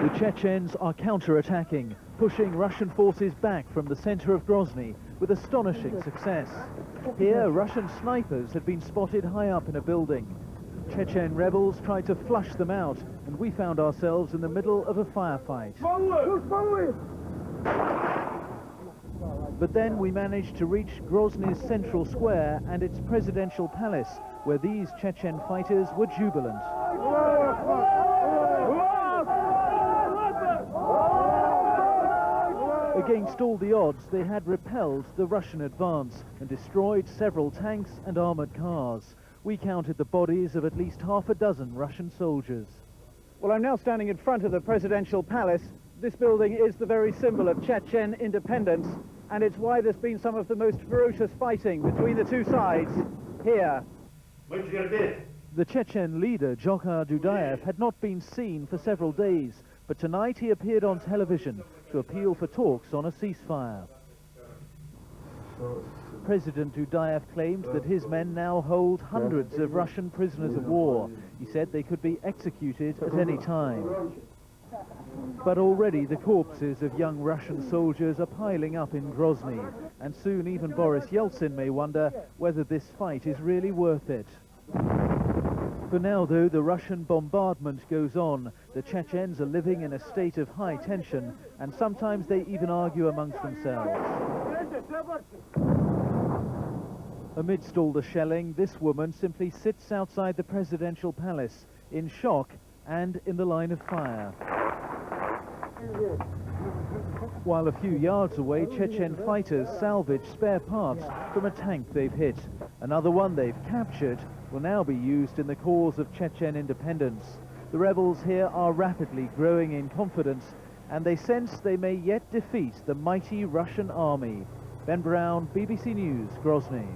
The Chechens are counter-attacking, pushing Russian forces back from the center of Grozny with astonishing success. Here, Russian snipers had been spotted high up in a building. Chechen rebels tried to flush them out, and we found ourselves in the middle of a firefight. But then we managed to reach Grozny's central square and its presidential palace, where these Chechen fighters were jubilant. Against all the odds, they had repelled the Russian advance and destroyed several tanks and armored cars. We counted the bodies of at least half a dozen Russian soldiers. Well, I'm now standing in front of the presidential palace. This building is the very symbol of Chechen independence, and it's why there's been some of the most ferocious fighting between the two sides here. The Chechen leader, Jokhar Dudayev, had not been seen for several days, but tonight he appeared on television to appeal for talks on a ceasefire. President Dudayev claimed that his men now hold hundreds of Russian prisoners of war. He said they could be executed at any time. But already the corpses of young Russian soldiers are piling up in Grozny, and soon even Boris Yeltsin may wonder whether this fight is really worth it. For now, though, the Russian bombardment goes on. The Chechens are living in a state of high tension, and sometimes they even argue amongst themselves. Amidst all the shelling, this woman simply sits outside the presidential palace, in shock and in the line of fire. While a few yards away, Chechen fighters salvage spare parts from a tank they've hit. Another one they've captured will now be used in the cause of Chechen independence. The rebels here are rapidly growing in confidence, and they sense they may yet defeat the mighty Russian army. Ben Brown, BBC News, Grozny.